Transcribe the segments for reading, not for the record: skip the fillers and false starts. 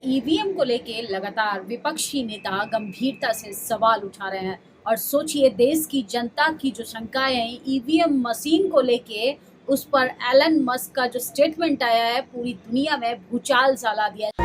EVM को लेके लगातार विपक्षी नेता गंभीरता से सवाल उठा रहे हैं। और सोचिए, देश की जनता की जो शंकाएं हैं ईवीएम मशीन को लेके, उस पर एलन मस्क का जो स्टेटमेंट आया है, पूरी दुनिया में भूचाल सा ला दिया है।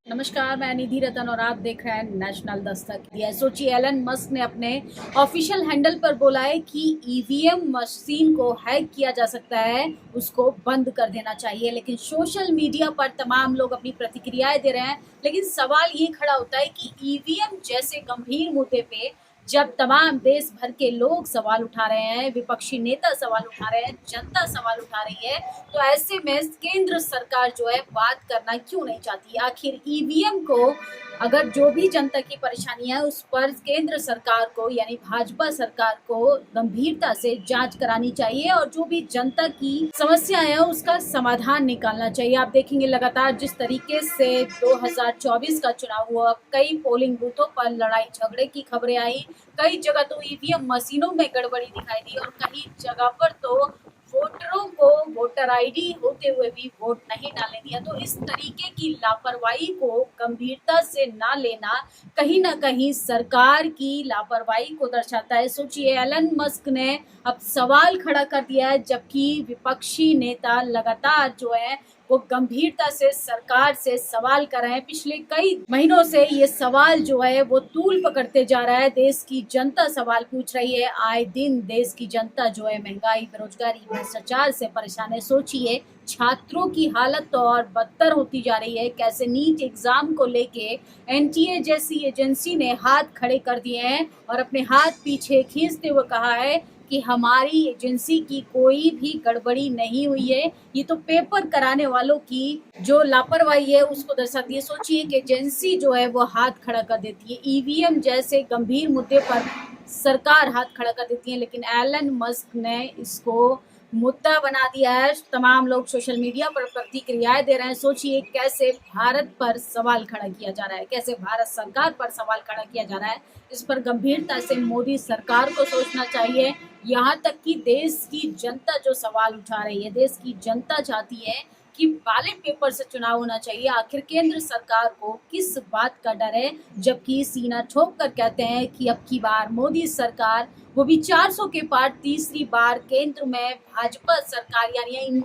नमस्कार, मैं निधि रतन और आप देख रहे हैं नेशनल दस्तक। सोचिए, एलन मस्क ने अपने ऑफिशियल हैंडल पर बोला है कि ईवीएम मशीन को हैक किया जा सकता है, उसको बंद कर देना चाहिए। लेकिन सोशल मीडिया पर तमाम लोग अपनी प्रतिक्रियाएं दे रहे हैं। लेकिन सवाल ये खड़ा होता है कि ईवीएम जैसे गंभीर मुद्दे पे जब तमाम देश भर के लोग सवाल उठा रहे हैं, विपक्षी नेता सवाल उठा रहे हैं, जनता सवाल उठा रही है, तो ऐसे में केंद्र सरकार जो है बात करना क्यों नहीं चाहती। आखिर ईवीएम को, अगर जो भी जनता की परेशानियां है, उस पर केंद्र सरकार को यानी भाजपा सरकार को गंभीरता से जांच करानी चाहिए और जो भी जनता की समस्या है उसका समाधान निकालना चाहिए। आप देखेंगे लगातार जिस तरीके से 2024 का चुनाव हुआ, कई पोलिंग बूथों पर लड़ाई झगड़े की खबरें आई। कई जगह तो ईवीएम मशीनों में गड़बड़ी दिखाई दी और कई जगह पर तो वोटरों को वोटर आईडी होते हुए भी वोट नहीं डालने दिया। तो इस तरीके की लापरवाही को गंभीरता से ना लेना कहीं ना कहीं सरकार की लापरवाही को दर्शाता है। सोचिए, एलन मस्क ने अब सवाल खड़ा कर दिया है, जबकि विपक्षी नेता लगातार जो है वो गंभीरता से सरकार से सवाल कर रहे हैं। पिछले कई महीनों से ये सवाल जो है वो तूल पकड़ते जा रहा है। देश की जनता सवाल पूछ रही है। आए दिन देश की जनता जो है महंगाई, बेरोजगारी, भ्रष्टाचार से परेशान है। सोचिए, छात्रों की हालत तो और बदतर होती जा रही है। कैसे नीट एग्जाम को लेके एनटीए जैसी एजेंसी ने हाथ खड़े कर दिए हैं और अपने हाथ पीछे खींचते हुए कहा है कि हमारी एजेंसी की कोई भी गड़बड़ी नहीं हुई है। ये तो पेपर कराने वालों की जो लापरवाही है उसको दर्शाती है। सोचिए कि एजेंसी जो है वो हाथ खड़ा कर देती है, ईवीएम जैसे गंभीर मुद्दे पर सरकार हाथ खड़ा कर देती है, लेकिन एलन मस्क ने इसको मुद्दा बना दिया है। तमाम लोग सोशल मीडिया पर प्रतिक्रियाएं दे रहे हैं। सोचिए कैसे भारत पर सवाल खड़ा किया जा रहा है, कैसे भारत सरकार पर सवाल खड़ा किया जा रहा है। इस पर गंभीरता से मोदी सरकार को सोचना चाहिए। यहाँ तक कि देश की जनता जो सवाल उठा रही है, देश की जनता चाहती है कि बैलेट पेपर से चुनाव होना चाहिए। आखिर केंद्र सरकार को किस बात का डर है, जबकि सीना ठोक कर कहते हैं कि अब की बार मोदी सरकार, वो भी 400 के पार तीसरी बार केंद्र में भाजपा सरकार यानी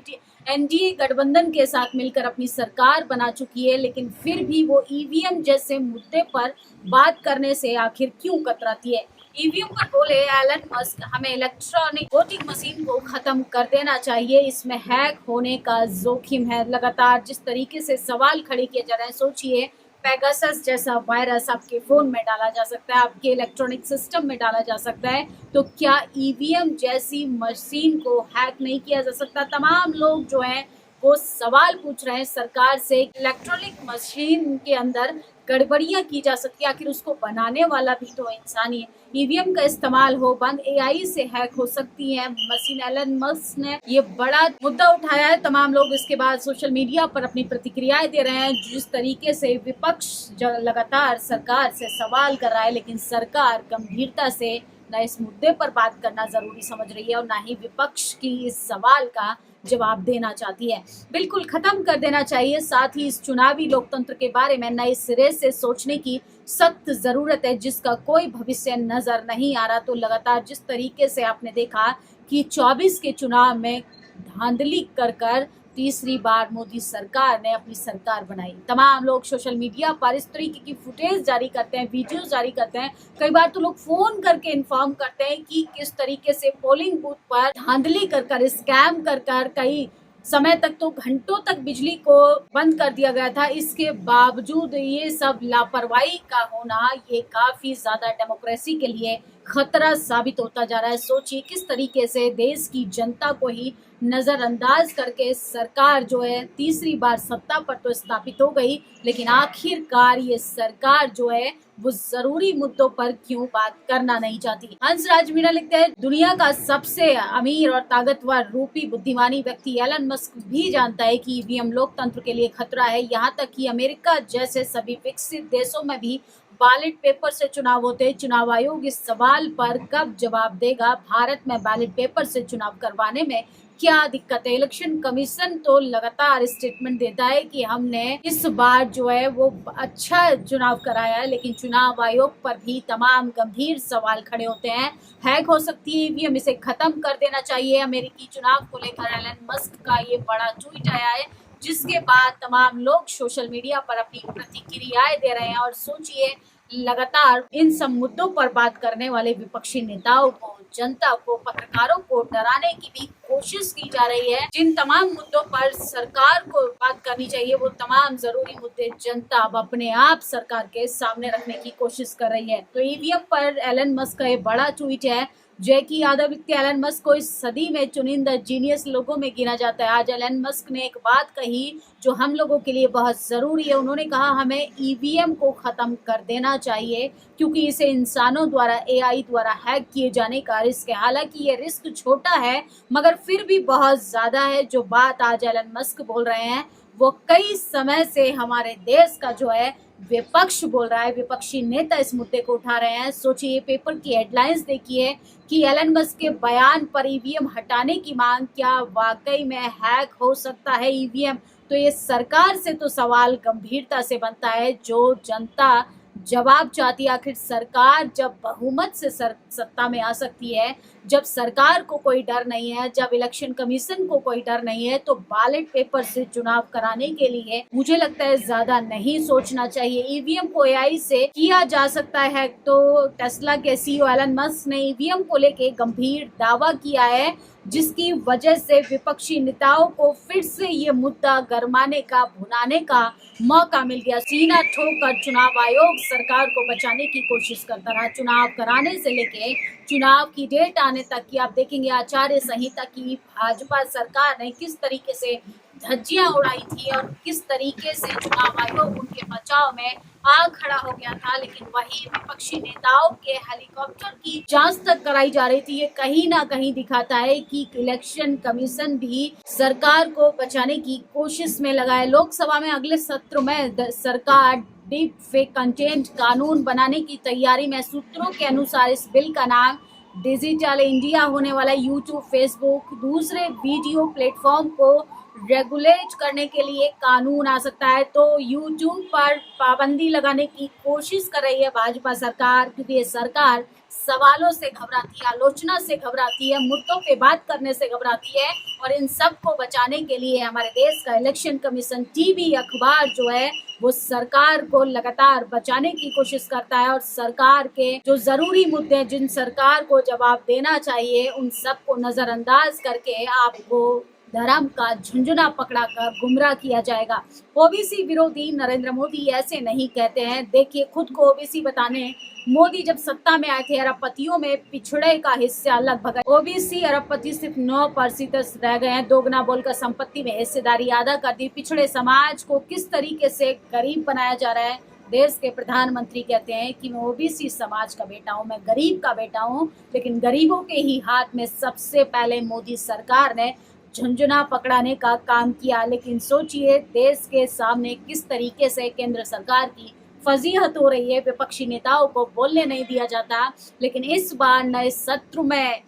एनडीए गठबंधन के साथ मिलकर अपनी सरकार बना चुकी है। लेकिन फिर भी वो ईवीएम जैसे मुद्दे पर बात करने से आखिर क्यों कतराती है। ईवीएम पर बोले एलन मस्क, हमें इलेक्ट्रॉनिक वोटिंग मशीन को खत्म कर देना चाहिए, इसमें हैक होने का जोखिम है। लगातार जिस तरीके से सवाल खड़े किए जा रहे हैं, सोचिए पेगासस जैसा वायरस आपके फोन में डाला जा सकता है, आपके इलेक्ट्रॉनिक सिस्टम में डाला जा सकता है, तो क्या ईवीएम जैसी मशीन को हैक नहीं किया जा सकता। तमाम लोग जो हैं वो सवाल पूछ रहे हैं सरकार से। इलेक्ट्रॉनिक मशीन के अंदर गड़बड़ियां की जा सकती है, आखिर उसको बनाने वाला भी तो इंसान ही है। ईवीएम का इस्तेमाल हो बंद, एआई से हैक हो सकती है मशीन। एलन मस्क ने ये बड़ा मुद्दा उठाया है। तमाम लोग इसके बाद सोशल मीडिया पर अपनी प्रतिक्रियाएं दे रहे हैं। जिस तरीके से विपक्ष लगातार सरकार से सवाल कर रहा है, लेकिन सरकार गंभीरता से न इस मुद्दे पर बात करना जरूरी समझ रही है और ना ही विपक्ष की इस सवाल का जवाब देना चाहती है। बिल्कुल खत्म कर देना चाहिए। साथ ही इस चुनावी लोकतंत्र के बारे में नए सिरे से सोचने की सख्त जरूरत है, जिसका कोई भविष्य नजर नहीं आ रहा। तो लगातार जिस तरीके से आपने देखा कि 24 के चुनाव में धांधली कर तीसरी बार मोदी सरकार ने अपनी सरकार बनाई। तमाम लोग सोशल मीडिया पर इस तरीके की फुटेज जारी करते हैं, वीडियो जारी करते हैं। कई बार तो लोग फोन करके इन्फॉर्म करते हैं कि किस तरीके से पोलिंग बूथ पर धांधली कर स्कैम कर कई समय तक तो घंटों तक बिजली को बंद कर दिया गया था। इसके बावजूद ये सब लापरवाही का होना, ये काफी ज्यादा डेमोक्रेसी के लिए खतरा साबित होता जा रहा है। सोचिए किस तरीके से देश की जनता को ही नजरअंदाज करके सरकार जो है तीसरी बार सत्ता पर तो स्थापित हो गई, लेकिन आखिरकार ये सरकार जो है वो जरूरी मुद्दों पर क्यों बात करना नहीं चाहती। हंसराज मीणा लिखते हैं, दुनिया का सबसे अमीर और ताकतवर रूपी बुद्धिमानी व्यक्ति एलन मस्क भी जानता है कि ईवीएम लोकतंत्र के लिए खतरा है। यहाँ तक कि अमेरिका जैसे सभी विकसित देशों में भी बैलेट पेपर से चुनाव होते। चुनाव आयोग इस सवाल पर कब जवाब देगा, भारत में बैलेट पेपर से चुनाव करवाने में क्या दिक्कत है। इलेक्शन कमीशन तो लगातार स्टेटमेंट देता है कि हमने इस बार जो है वो अच्छा चुनाव कराया है, लेकिन चुनाव आयोग पर भी तमाम गंभीर सवाल खड़े होते हैं। हैक हो सकती है ईवीएम, इसे खत्म कर देना चाहिए। अमेरिकी चुनाव को लेकर एलन मस्क का ये बड़ा ट्वीट आया है, जिसके बाद तमाम लोग सोशल मीडिया पर अपनी प्रतिक्रियाएं दे रहे हैं। और सोचिए, लगातार इन सब मुद्दों पर बात करने वाले विपक्षी नेताओं को, जनता को, पत्रकारों को डराने की भी कोशिश की जा रही है। जिन तमाम मुद्दों पर सरकार को बात करनी चाहिए, वो तमाम जरूरी मुद्दे जनता अब अपने आप सरकार के सामने रखने की कोशिश कर रही है। तो ईवीएम पर एलन मस्क का ये बड़ा ट्वीट है। जैकी यादव लिखते हैं, एलन मस्क को इस सदी में चुनिंदा जीनियस लोगों में गिना जाता है। आज एलन मस्क ने एक बात कही जो हम लोगों के लिए बहुत ज़रूरी है। उन्होंने कहा हमें ईवीएम को ख़त्म कर देना चाहिए, क्योंकि इसे इंसानों द्वारा, एआई द्वारा हैक किए जाने का रिस्क है। हालांकि ये रिस्क छोटा है, मगर फिर भी बहुत ज़्यादा है। जो बात आज एलन मस्क बोल रहे हैं, वो कई समय से हमारे देश का जो है विपक्ष बोल रहा है। विपक्षी नेता इस मुद्दे को उठा रहे हैं। सोचिए, पेपर की हेडलाइंस देखिए कि एलन मस्क के बयान पर ईवीएम हटाने की मांग, क्या वाकई में हैक हो सकता है ईवीएम? तो ये सरकार से तो सवाल गंभीरता से बनता है। जो जनता जवाब चाहती है, आखिर सरकार जब बहुमत से सत्ता में आ सकती है, जब सरकार को कोई डर नहीं है, जब इलेक्शन कमीशन को कोई डर नहीं है, तो बैलेट पेपर से चुनाव कराने के लिए मुझे लगता है ज्यादा नहीं सोचना चाहिए। ईवीएम को एआई से किया जा सकता है। तो टेस्ला के सीईओ एलन मस्क ने ईवीएम को लेके गंभीर दावा किया है, जिसकी वजह से विपक्षी नेताओं को फिर से ये मुद्दा गरमाने का, भुनाने का मौका मिल गया। सीना ठोककर चुनाव आयोग सरकार को बचाने की कोशिश करता रहा। चुनाव कराने से लेके चुनाव की डेट आने तक की आप देखेंगे, आचार्य संहिता की भाजपा सरकार ने किस तरीके से धज्जियां उड़ाई थी और किस तरीके से चुनाव आयोग उनके बचाव में आ खड़ा हो गया था। लेकिन वही विपक्षी नेताओं के हेलीकॉप्टर की जांच तक कराई जा रही थी। ये कहीं ना कहीं दिखाता है कि इलेक्शन कमीशन भी सरकार को बचाने की कोशिश में लगा है। लोकसभा में अगले सत्र में सरकार डीप फेक कंटेंट कानून बनाने की तैयारी में। सूत्रों के अनुसार इस बिल का नाम डिजिटल इंडिया होने वाला। यूट्यूब, फेसबुक, दूसरे वीडियो प्लेटफॉर्म को रेगुलेट करने के लिए कानून आ सकता है। तो यूट्यूब पर पाबंदी लगाने की कोशिश कर रही है भाजपा सरकार, क्योंकि ये सरकार सवालों से घबराती है, आलोचना से घबराती है, मुद्दों पे बात करने से घबराती है। और इन सब को बचाने के लिए हमारे देश का इलेक्शन कमीशन, टीवी, अखबार जो है वो सरकार को लगातार बचाने की कोशिश करता है। और सरकार के जो जरूरी मुद्दे, जिन सरकार को जवाब देना चाहिए, उन सब को नजरअंदाज करके आपको धर्म का झुंझुना पकड़ाकर गुमराह किया जाएगा। ओबीसी विरोधी नरेंद्र मोदी ऐसे नहीं कहते हैं। देखिए, खुद को ओबीसी बताने मोदी जब सत्ता में आए थे, अरबपतियों में पिछड़े का हिस्सा लगभग ओबीसी अरबपति सिर्फ 9% रह गए हैं। दोगुना बोलकर संपत्ति में हिस्सेदारी अदा कर दी। पिछड़े समाज को किस तरीके से गरीब बनाया जा रहा है। देश के प्रधानमंत्री कहते हैं कि मैं ओबीसी समाज का बेटा हूं, मैं गरीब का बेटा हूं, लेकिन गरीबों के ही हाथ में सबसे पहले मोदी सरकार ने झुंझुना पकड़ाने का काम किया। लेकिन सोचिए, देश के सामने किस तरीके से केंद्र सरकार की फजीहत हो रही है। विपक्षी नेताओं को बोलने नहीं दिया जाता। लेकिन इस बार नए सत्र में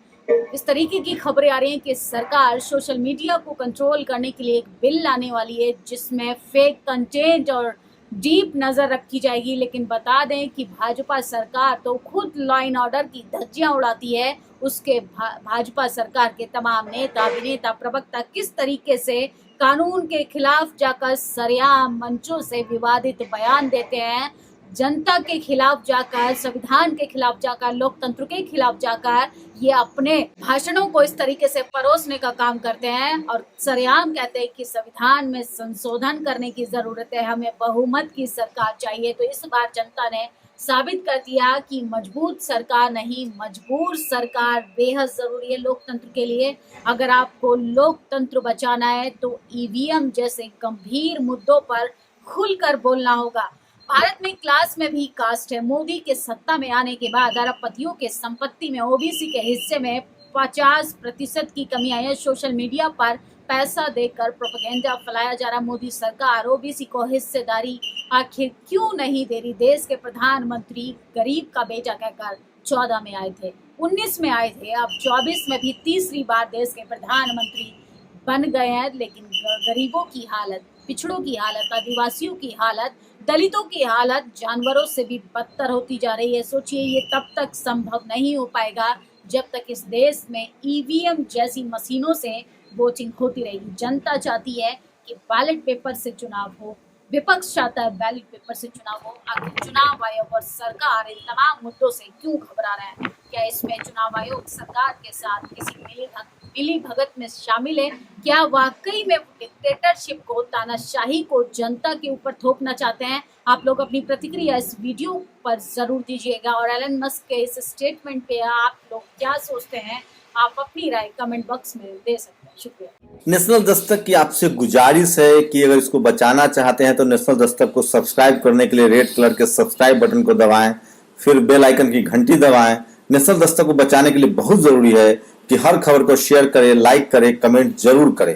इस तरीके की खबरें आ रही हैं कि सरकार सोशल मीडिया को कंट्रोल करने के लिए एक बिल लाने वाली है, जिसमें फेक कंटेंट और डीप नजर रखी जाएगी। लेकिन बता दें कि भाजपा सरकार तो खुद लॉ एंड ऑर्डर की धज्जियां उड़ाती है। उसके भाजपा सरकार के तमाम नेता, अभिनेता, प्रवक्ता किस तरीके से कानून के खिलाफ जाकर सरेआम मंचों से विवादित बयान देते हैं, जनता के खिलाफ जाकर, संविधान के खिलाफ जाकर, लोकतंत्र के खिलाफ जाकर ये अपने भाषणों को इस तरीके से परोसने का काम करते हैं और सरेआम कहते हैं कि संविधान में संशोधन करने की जरूरत है, हमें बहुमत की सरकार चाहिए। तो इस बार जनता ने साबित कर दिया कि मजबूत सरकार नहीं, मजबूर सरकार बेहद जरूरी है लोकतंत्र के लिए। अगर आपको लोकतंत्र बचाना है तो ईवीएम जैसे गंभीर मुद्दों पर खुलकर बोलना होगा। भारत में क्लास में भी कास्ट है। मोदी के सत्ता में आने के बाद अरबपतियों के संपत्ति में ओबीसी के हिस्से में 50% की कमी आई है। सोशल मीडिया पर पैसा देकर प्रोपेगेंडा फैलाया जा रहा। मोदी सरकार ओबीसी को हिस्सेदारी आखिर क्यों नहीं दे रही? देश के प्रधानमंत्री गरीब का बेटा कहकर 14 में आए थे। 19 में आए थे, अब 24 में भी तीसरी बार देश के प्रधानमंत्री बन गए हैं। लेकिन गरीबों की हालत, पिछड़ों की हालत, आदिवासियों की हालत, दलितों की हालत जानवरों से भी बदतर होती जा रही है। सोचिए, ये तब तक संभव नहीं हो पाएगा जब तक इस देश में ईवीएम जैसी मशीनों से वोटिंग होती रहेगी। जनता चाहती है कि बैलेट पेपर से चुनाव हो, विपक्ष चाहता है बैलेट पेपर से चुनाव हो। आखिर चुनाव आयोग और सरकार इन तमाम मुद्दों से क्यों घबरा रहा है? क्या इसमें चुनाव आयोग सरकार के साथ किसी मिली भगत में शामिल है? क्या वाकई में डिक्टेटरशिप को, तानाशाही को जनता के ऊपर थोपना चाहते हैं? आप लोग अपनी प्रतिक्रिया इस वीडियो पर जरूर दीजिएगा और एलन मस्क के इस स्टेटमेंट पे आप लोग क्या सोचते हैं, आप अपनी राय कमेंट बॉक्स में दे सकते हैं। शुक्रिया। नेशनल दस्तक की आपसे गुजारिश है कि अगर इसको बचाना चाहते हैं तो नेशनल दस्तक को सब्सक्राइब करने के लिए रेड कलर के सब्सक्राइब बटन को दबाएं, फिर बेल आइकन की घंटी दबाएं। नेशनल दस्तक को बचाने के लिए बहुत जरूरी है कि हर खबर को शेयर करें, लाइक करें, कमेंट जरूर करें।